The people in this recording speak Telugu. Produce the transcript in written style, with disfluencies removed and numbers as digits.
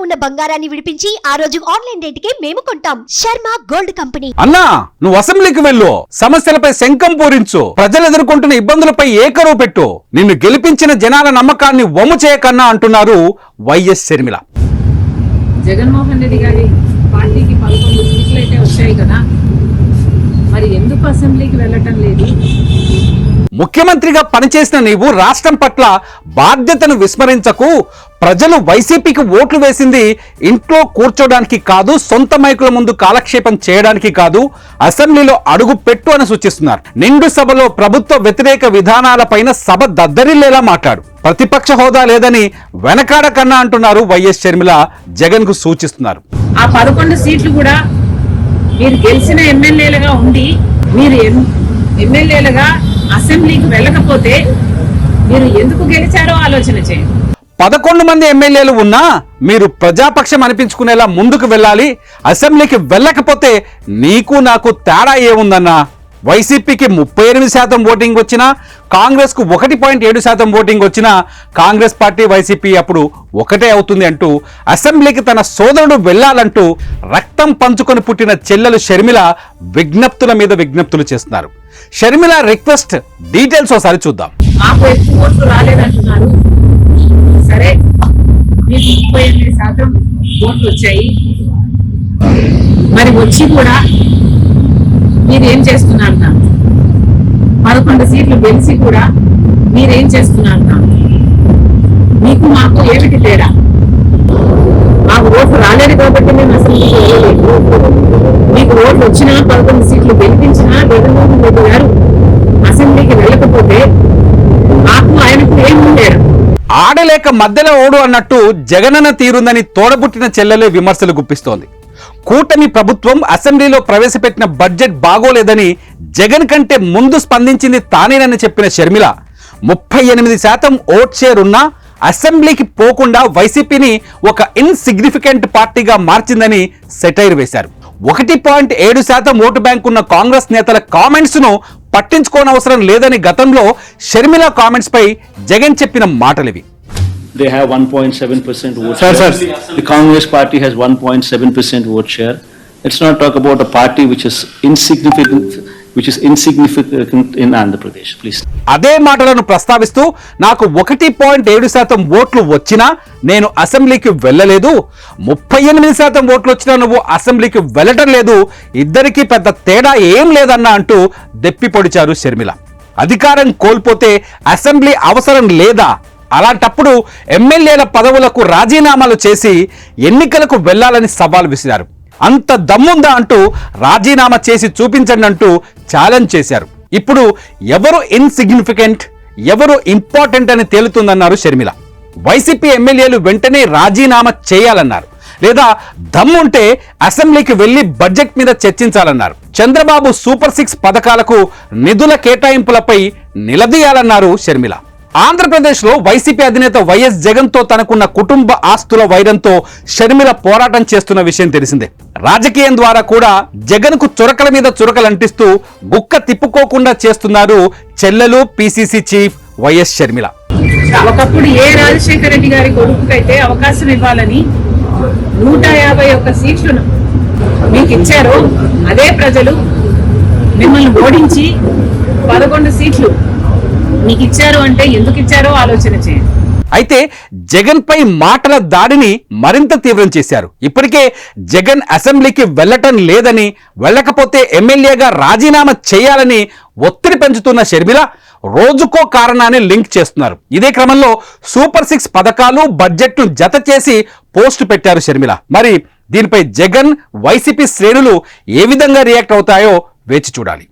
ఉన్న బంగారాన్ని విడిపించి ఆ రోజు ఆన్లైన్ రేటుకే మేము కొంటాం. Sharma gold company. అన్నా, నువ్వు అసెంబ్లీకి వెళ్ళు, సమస్యలపై శంఖం పూరించు, ప్రజలు ఎదుర్కొంటున్న ఇబ్బందులపై ఏకరువు పెట్టు, నిన్ను గెలిపించిన జనాల నమ్మకాన్ని వమ్ము చేయకన్నా అంటున్నారు వైఎస్ షర్మిల. జగన్మోహన్ రెడ్డి గారి పార్టీకి 11 సీట్లు అయితే వచ్చాయి కదా, మరి ఎందుకు అసెంబ్లీకి వెళ్ళటం లేదు? ముఖ్యమంత్రిగా పనిచేసిన నీవు రాష్ట్రం పట్ల బాధ్యతను విస్మరించకు. ప్రజలు వైసీపీకి ఓట్లు వేసింది ఇంట్లో కూర్చోడానికి కాదు, సొంత మైకుల ముందు కాలక్షేపం చేయడానికి కాదు, అసెంబ్లీలో అడుగు పెట్టు అని సూచిస్తున్నారు. నిండు సభలో ప్రభుత్వ వ్యతిరేక విధానాలపైన సభ దద్దరిల్లేలా మాట్లాడు, ప్రతిపక్ష హోదా లేదని వెనకాడకన్నా అంటున్నారు వైఎస్ షర్మిల. జగన్ కు సూచిస్తున్నారు. ఆ 11 సీట్లు కూడా మీరు గెలిచిన ఎమ్మెల్యేలుగా ఉండి మీరు ఎమ్మెల్యేలుగా అసెంబ్లీకి వెళ్ళకపోతే మీరు ఎందుకు గెలిచారో ఆలోచన చేయండి. 11 మంది ఎమ్మెల్యేలు ఉన్నా మీరు ప్రజాపక్షం అనిపించుకునేలా ముందుకు వెళ్ళాలి. అసెంబ్లీకి వెళ్ళకపోతే నీకు నాకు తేడా ఏముందన్నా? వైసీపీకి 38% ఓటింగ్ వచ్చినా, కాంగ్రెస్ కు 1.7% ఓటింగ్ వచ్చినా కాంగ్రెస్ పార్టీ వైసీపీ అప్పుడు ఒకటే అవుతుంది అంటూ అసెంబ్లీకి తన సోదరుడు వెళ్లాలంటూ రక్తం పంచుకొని పుట్టిన చెల్లెలు షర్మిల విజ్ఞప్తుల మీద విజ్ఞప్తులు చేస్తున్నారు. షర్మిల రిక్వెస్ట్ డీటెయిల్స్ ఒకసారి చూద్దాం. మాకు ఎక్కువ ఓట్లు రాలేదంటున్నారు. సరే, మీకు 38% ఓట్లు వచ్చాయి, మరి వచ్చి కూడా మీరేం చేస్తున్నారు? 11 సీట్లు గెలిచి కూడా మీరేం చేస్తున్నారు? మీకు మాకు ఏమిటి తేడా? మాకు ఓట్లు రాలేదు కాబట్టి మేము అసెంబ్లీకి వెళ్ళలేదు. మీకు ఓట్లు వచ్చినా 11 సీట్లు గెలిపించినా జగన్మోహన్ రెడ్డి గారు అసెంబ్లీకి వెళ్ళకపోతే మాకు ఆయనకు ఏమి తేడా? ఆడలేక మధ్యలో ఓడు అన్నట్టు జగనన్న తీరుందని తోడబుట్టిన చెల్లెలే విమర్శలు గుప్పిస్తోంది. కూటమి ప్రభుత్వం అసెంబ్లీలో ప్రవేశపెట్టిన బడ్జెట్ బాగోలేదని జగన్ కంటే ముందు స్పందించింది తానేనని చెప్పిన షర్మిల 38% ఓట్ షేర్ ఉన్నా అసెంబ్లీకి పోకుండా వైసీపీని ఒక ఇన్సిగ్నిఫికెంట్ పార్టీగా మార్చిందని సెటైర్ వేశారు. 1.7% ఓటు బ్యాంక్ ఉన్న కాంగ్రెస్ నేతల కామెంట్స్ ను పట్టించుకోనవసరం లేదని గతంలో షర్మిల కామెంట్స్ పై జగన్ చెప్పిన మాటలివి. They have 1.7% vote share. The Congress party has 1.7% vote share. Let's not talk about a party which is insignificant in Andhra Pradesh, please. అదే మాటలను ప్రస్తావిస్తూ నాకు 1.7% ఓట్లు వచ్చినా నేను అసెంబ్లీకి వెళ్ళలేదు, 38% ఓట్లు వచ్చినా నువ్వు అసెంబ్లీకి వెళ్ళటం లేదు, ఇద్దరికీ పెద్ద తేడా ఏం లేదన్నా అంటూ దెప్పి పొడిచారు షర్మిల. అధికారం కోల్పోతే అసెంబ్లీ అవసరం లేదా? అలాంటప్పుడు ఎమ్మెల్యేల పదవులకు రాజీనామాలు చేసి ఎన్నికలకు వెళ్లాలని సవాల్ విసిరారు. అంత దమ్ముందా అంటూ రాజీనామా చేసి చూపించండి అంటూ ఛాలెంజ్ చేశారు. ఇప్పుడు ఎవరు ఇన్సిగ్నిఫికెంట్, ఎవరు ఇంపార్టెంట్ అని తేలుతుందన్నారు షర్మిల. వైసీపీ ఎమ్మెల్యేలు వెంటనే రాజీనామా చేయాలన్నారు, లేదా దమ్ముంటే అసెంబ్లీకి వెళ్లి బడ్జెట్ మీద చర్చించాలన్నారు. చంద్రబాబు సూపర్ 6 పథకాలకు నిధుల కేటాయింపులపై నిలదీయాలన్నారు షర్మిల. ఆంధ్రప్రదేశ్లో వైసీపీ అధినేత వైఎస్ జగన్ తో తనకున్న కుటుంబ ఆస్తుల వైరంతో షర్మిల పోరాటం చేస్తున్న విషయం తెలిసిందే. రాజకీయం ద్వారా కూడా జగన్ కు చురకల మీద చురకలు అంటిస్తూ గుక్క తిప్పుకోకుండా చేస్తున్నారు చెల్లెలు పిసిసి చీఫ్ వైఎస్ షర్మిల. ఒకప్పుడు ఏ రాజశేఖర రెడ్డి గారి కొడుకుకైతే అవకాశం ఇవ్వాలని 151 సీట్లను మీకు ఇచ్చారో అదే ప్రజలు మిమ్మల్ని ఓడించి 11 సీట్లు మీకు ఇచ్చారు అంటే ఎందుకు ఇచ్చారో ఆలోచన చేయండి. అయితే జగన్ పై మాటల దాడిని మరింత తీవ్రం చేశారు. ఇప్పటికే జగన్ అసెంబ్లీకి వెళ్లటం లేదని, వెళ్ళకపోతే ఎమ్మెల్యేగా రాజీనామా చేయాలని ఒత్తిడి పెంచుతున్న షర్మిల రోజుకో కారణాన్ని లింక్ చేస్తున్నారు. ఇదే క్రమంలో సూపర్ 6 పథకాలు బడ్జెట్ ను జత చేసి పోస్ట్ పెట్టారు షర్మిల. మరి దీనిపై జగన్ వైసీపీ శ్రేణులు ఏ విధంగా రియాక్ట్ అవుతాయో వేచి చూడాలి.